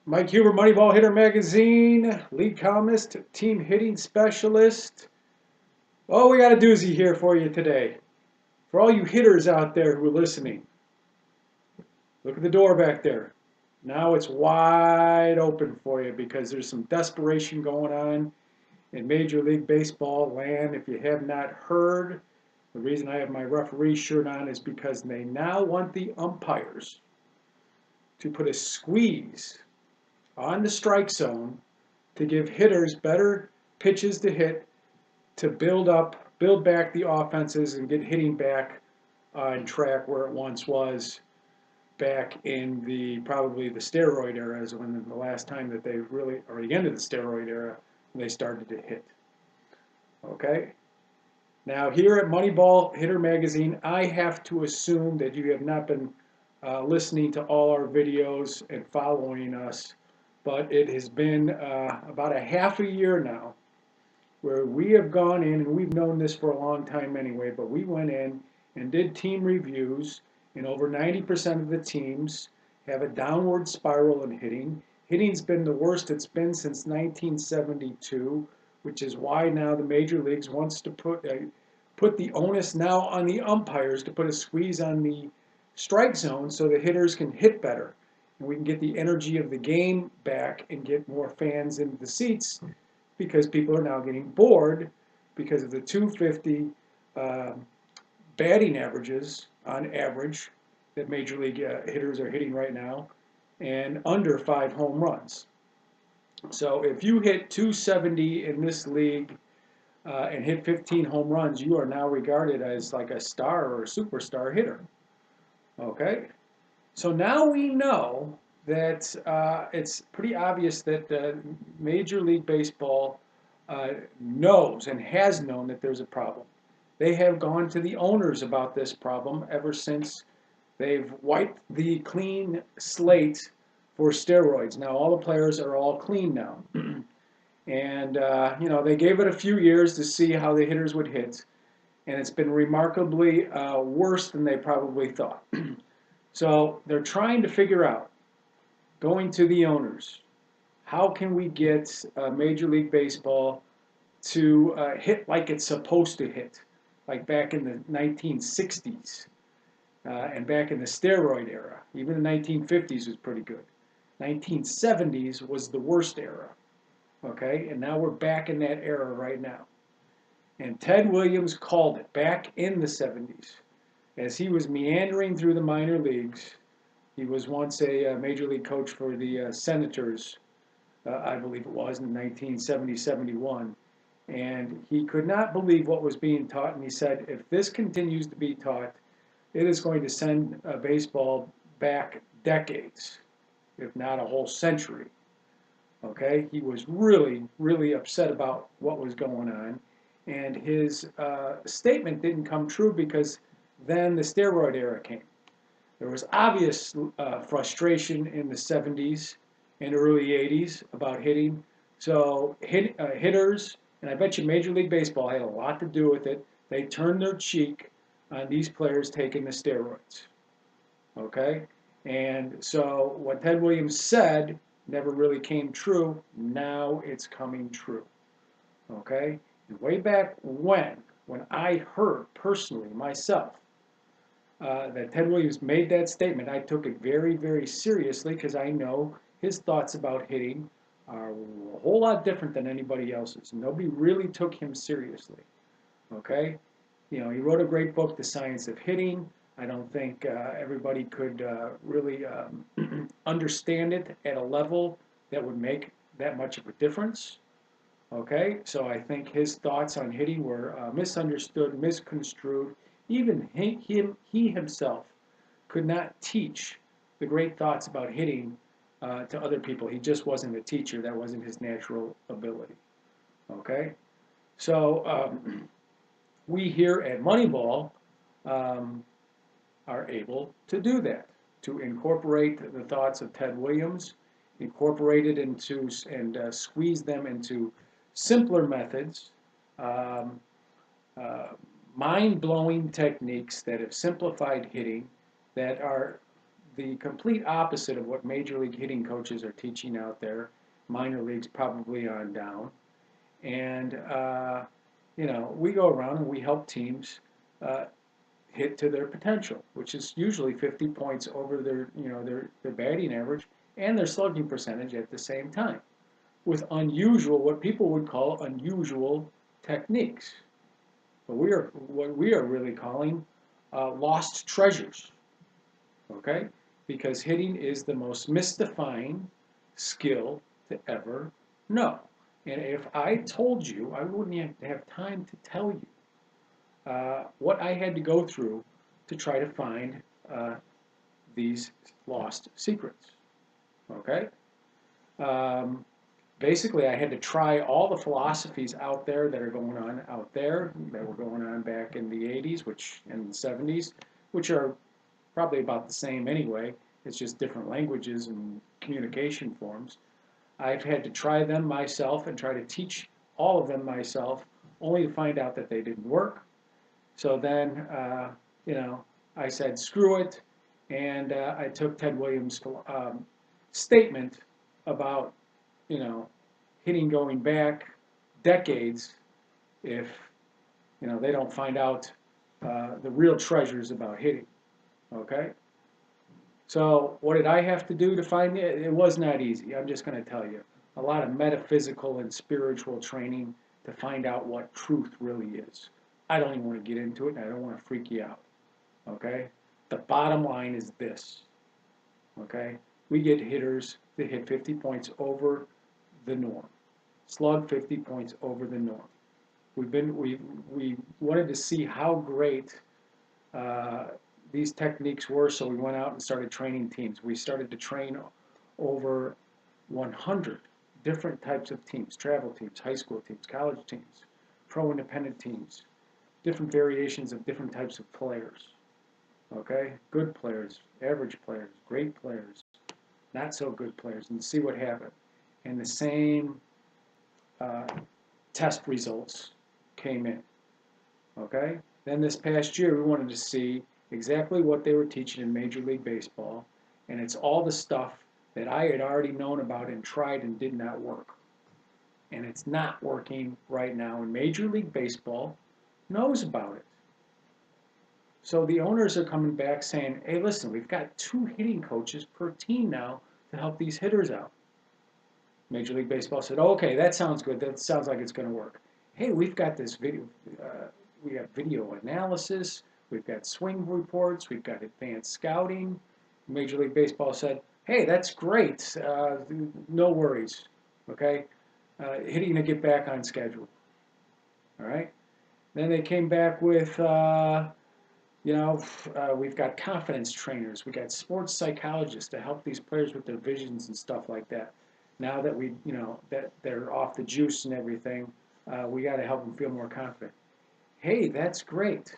Mike Huber, Moneyball Hitter Magazine, lead columnist, team hitting specialist. Oh, we got a doozy here for you today. For all you hitters out there who are listening, look at the door back there. Now it's wide open for you because there's some desperation going on in Major League Baseball land. If you have not heard, the reason I have my referee shirt on is because they now want the umpires to put a squeeze on the strike zone to give hitters better pitches to hit to build back the offenses and get hitting back on track where it once was back in probably the steroid era is when the last time that they really, or the end of the steroid era, when they started to hit. Okay? Now here at Moneyball Hitter Magazine, I have to assume that you have not been listening to all our videos and following us, but it has been about a half a year now where we have gone in, and we've known this for a long time anyway, but we went in and did team reviews, and over 90% of the teams have a downward spiral in hitting. Hitting's been the worst it's been since 1972, which is why now the major leagues wants to put the onus now on the umpires to put a squeeze on the strike zone so the hitters can hit better. And we can get the energy of the game back and get more fans into the seats because people are now getting bored because of the 250 batting averages on average that major league hitters are hitting right now and under 5 home runs. So if you hit 270 in this league and hit 15 home runs, you are now regarded as like a star or a superstar hitter. Okay? So now we know that it's pretty obvious that Major League Baseball knows and has known that there's a problem. They have gone to the owners about this problem ever since they've wiped the clean slate for steroids. Now all the players are all clean now. And they gave it a few years to see how the hitters would hit, and it's been remarkably worse than they probably thought. So they're trying to figure out, going to the owners, how can we get Major League Baseball to hit like it's supposed to hit, like back in the 1960s and back in the steroid era. Even the 1950s was pretty good. 1970s was the worst era, okay? And now we're back in that era right now. And Ted Williams called it back in the 70s. As he was meandering through the minor leagues, he was once a major league coach for the Senators, I believe it was, in 1970-71. And he could not believe what was being taught, and he said, if this continues to be taught, it is going to send baseball back decades, if not a whole century. Okay? He was really, really upset about what was going on, and his statement didn't come true because then the steroid era came. There was obvious frustration in the 70s and early 80s about hitting. So hitters, and I bet you Major League Baseball had a lot to do with it. They turned their cheek on these players taking the steroids. Okay? And so what Ted Williams said never really came true. Now it's coming true. Okay? And way back when I heard personally myself that Ted Williams made that statement, I took it very, very seriously because I know his thoughts about hitting are a whole lot different than anybody else's. Nobody really took him seriously. Okay? He wrote a great book, The Science of Hitting. I don't think everybody could really understand it at a level that would make that much of a difference. Okay? So I think his thoughts on hitting were misunderstood, misconstrued. Even he himself could not teach the great thoughts about hitting to other people. He just wasn't a teacher. That wasn't his natural ability. Okay? So we here at Moneyball are able to do that, to incorporate the thoughts of Ted Williams, incorporate it into and squeeze them into simpler methods, mind-blowing techniques that have simplified hitting, that are the complete opposite of what major league hitting coaches are teaching out there, minor leagues probably on down. And, we go around and we help teams uh, hit to their potential, which is usually 50 points over their batting average and their slugging percentage at the same time, with what people would call unusual techniques. But what we are really calling lost treasures, okay? Because hitting is the most mystifying skill to ever know. And if I told you, I wouldn't have time to tell you what I had to go through to try to find these lost secrets. Okay? Um, Basically, I had to try all the philosophies out there that are going on out there, that were going on back in the 80s, and the 70s, which are probably about the same anyway. It's just different languages and communication forms. I've had to try them myself and try to teach all of them myself, only to find out that they didn't work. So then, I said, screw it, and I took Ted Williams' statement about, hitting going back decades if, they don't find out the real treasures about hitting, okay? So what did I have to do to find it? It was not easy. I'm just going to tell you. A lot of metaphysical and spiritual training to find out what truth really is. I don't even want to get into it, and I don't want to freak you out. Okay? The bottom line is this. Okay? We get hitters that hit 50 points over the norm. Slug 50 points over the norm. We wanted to see how great these techniques were, so we went out and started training teams. We started to train over 100 different types of teams: travel teams, high school teams, college teams, pro independent teams, different variations of different types of players. Okay? Good players, average players, great players, not so good players, and see what happened. And the same test results came in. Okay? Then this past year, we wanted to see exactly what they were teaching in Major League Baseball, and it's all the stuff that I had already known about and tried and did not work. And it's not working right now, and Major League Baseball knows about it. So the owners are coming back saying, hey, listen, we've got 2 hitting coaches per team now to help these hitters out. Major League Baseball said, oh, okay, that sounds good. That sounds like it's going to work. Hey, we've got this video. We have video analysis. We've got swing reports. We've got advanced scouting. Major League Baseball said, hey, that's great. No worries. Okay? Hitting to get back on schedule. All right? Then they came back with, we've got confidence trainers. We've got sports psychologists to help these players with their visions and stuff like that. Now that that they're off the juice and everything, we got to help them feel more confident. Hey, that's great.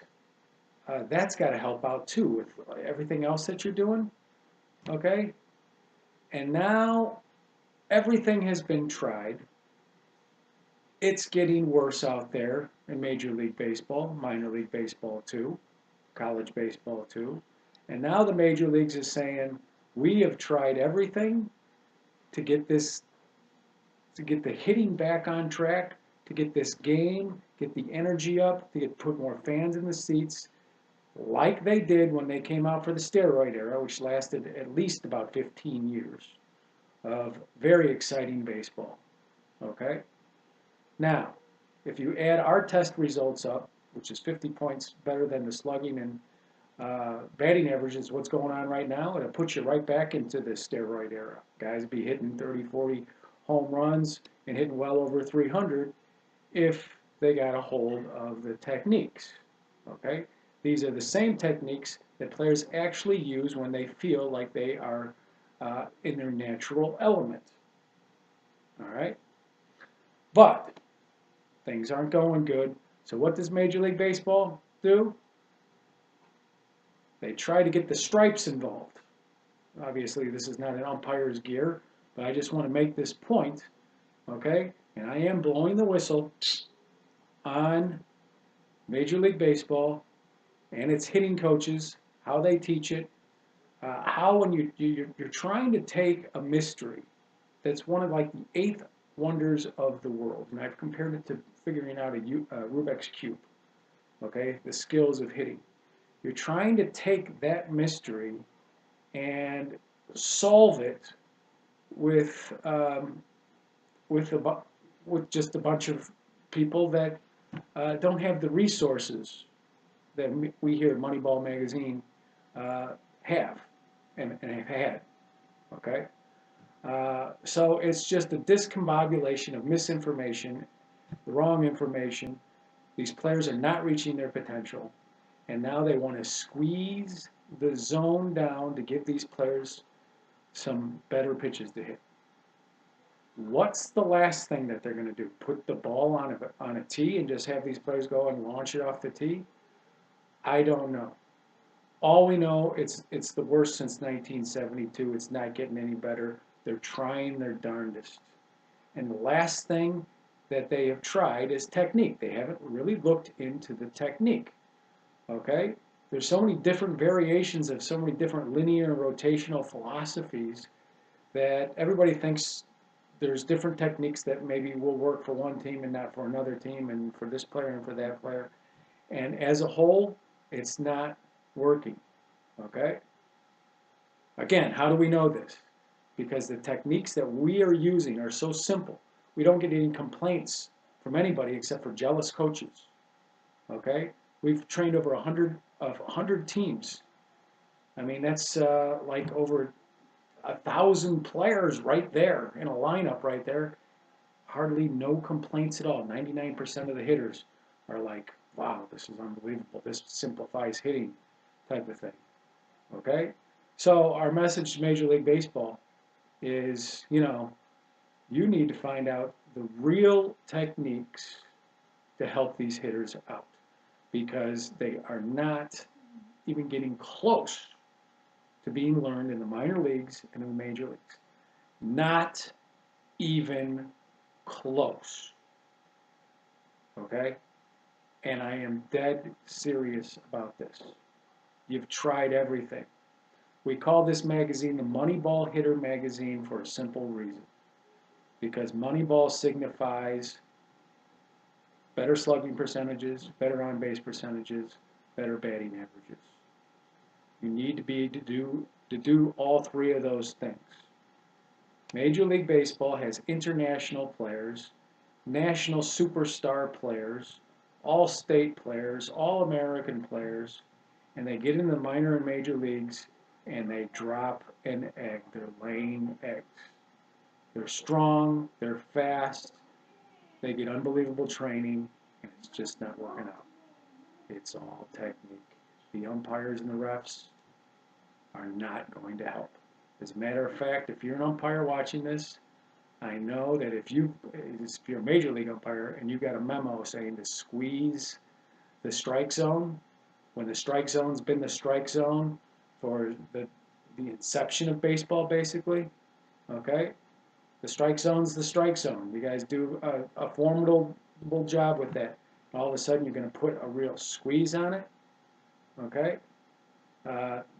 That's got to help out too with everything else that you're doing. Okay? And now everything has been tried. It's getting worse out there in Major League Baseball, minor league baseball too, college baseball too. And now the major leagues is saying, we have tried everything to get the hitting back on track, to get this game, get the energy up, to put more fans in the seats, like they did when they came out for the steroid era, which lasted at least about 15 years of very exciting baseball. Okay? Now, if you add our test results up, which is 50 points better than the slugging and batting averages, what's going on right now, it'll put you right back into the steroid era. Guys be hitting 30, 40 home runs and hitting well over 300 if they got a hold of the techniques. Okay? These are the same techniques that players actually use when they feel like they are in their natural element. All right? But things aren't going good. So what does Major League Baseball do? They try to get the stripes involved. Obviously, this is not an umpire's gear, but I just want to make this point, okay? And I am blowing the whistle on Major League Baseball and its hitting coaches, how they teach it, How when you're trying to take a mystery that's one of like the eighth wonders of the world, and I've compared it to figuring out a Rubik's Cube, okay, the skills of hitting. You're trying to take that mystery and solve it with with a with just a bunch of people that don't have the resources that we here at Moneyball Magazine have and have had. Okay, so it's just a discombobulation of misinformation, the wrong information. These players are not reaching their potential, and now they want to squeeze the zone down to give these players some better pitches to hit. What's the last thing that they're going to do? Put the ball on a tee and just have these players go and launch it off the tee? I don't know. All we know, it's the worst since 1972. It's not getting any better. They're trying their darndest. And the last thing that they have tried is technique. They haven't really looked into the technique. Okay? There's so many different variations of so many different linear and rotational philosophies that everybody thinks there's different techniques that maybe will work for one team and not for another team, and for this player and for that player. And as a whole, it's not working. Okay? Again, how do we know this? Because the techniques that we are using are so simple. We don't get any complaints from anybody except for jealous coaches. Okay? We've trained over 100 teams. I mean, that's like over 1,000 players right there in a lineup right there. Hardly no complaints at all. 99% of the hitters are like, wow, this is unbelievable. This simplifies hitting type of thing. Okay? So our message to Major League Baseball is, you need to find out the real techniques to help these hitters out, because they are not even getting close to being learned in the minor leagues and in the major leagues. Not even close. Okay? And I am dead serious about this. You've tried everything. We call this magazine the Moneyball Hitter Magazine for a simple reason. Because Moneyball signifies better slugging percentages, better on-base percentages, better batting averages. You need to do all three of those things. Major League Baseball has international players, national superstar players, all-state players, all-American players, and they get in the minor and major leagues and they drop an egg. They're laying eggs. They're strong, they're fast, they get unbelievable training, and it's just not working out. It's all technique. The umpires and the refs are not going to help. As a matter of fact, if you're an umpire watching this, I know that if you're a major league umpire and you got a memo saying to squeeze the strike zone, when the strike zone's been the strike zone for the inception of baseball, basically, okay? The strike zone's the strike zone. You guys do a formidable job with that. All of a sudden, you're going to put a real squeeze on it, okay?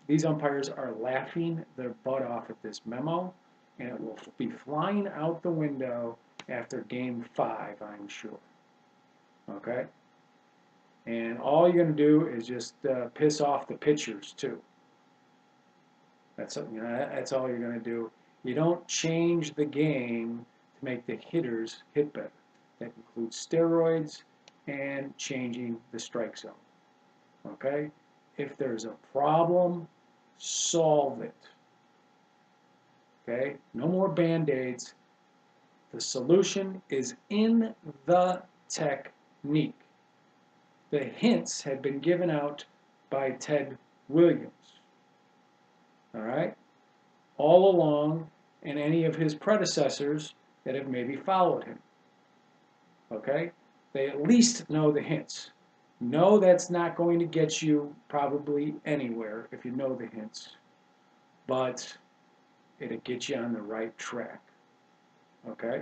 These umpires are laughing their butt off at this memo, and it will be flying out the window after Game 5, I'm sure. Okay? And all you're going to do is just piss off the pitchers, too. That's all you're going to do. You don't change the game to make the hitters hit better. That includes steroids and changing the strike zone. Okay? If there's a problem, solve it. Okay? No more Band-Aids. The solution is in the technique. The hints have been given out by Ted Williams. All right? All along, and any of his predecessors that have maybe followed him. Okay? They at least know the hints. No, that's not going to get you probably anywhere if you know the hints, but it'll get you on the right track. Okay?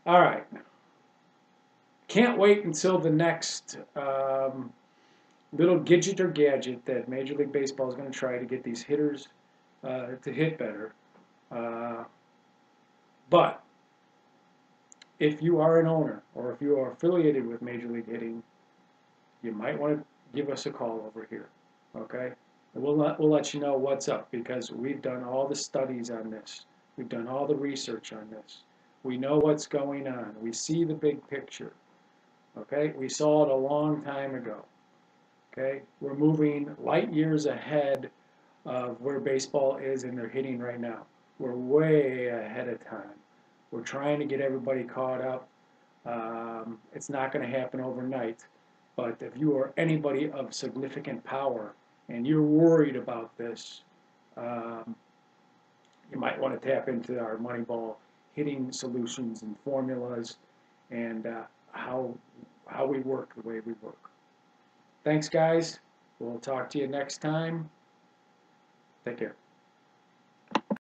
All right. Can't wait until the next little gadget or gadget that Major League Baseball is going to try to get these hitters to hit better. Uh, but if you are an owner or if you are affiliated with Major League Hitting, you might want to give us a call over here. Okay? And we'll let you know what's up because we've done all the studies on this. We've done all the research on this. We know what's going on. We see the big picture. Okay? We saw it a long time ago. Okay? We're moving light years ahead of where baseball is in their hitting right now. We're way ahead of time. We're trying to get everybody caught up. It's not going to happen overnight. But if you are anybody of significant power and you're worried about this, um, you might want to tap into our Moneyball hitting solutions and formulas and how we work the way we work. Thanks, guys. We'll talk to you next time. Take care.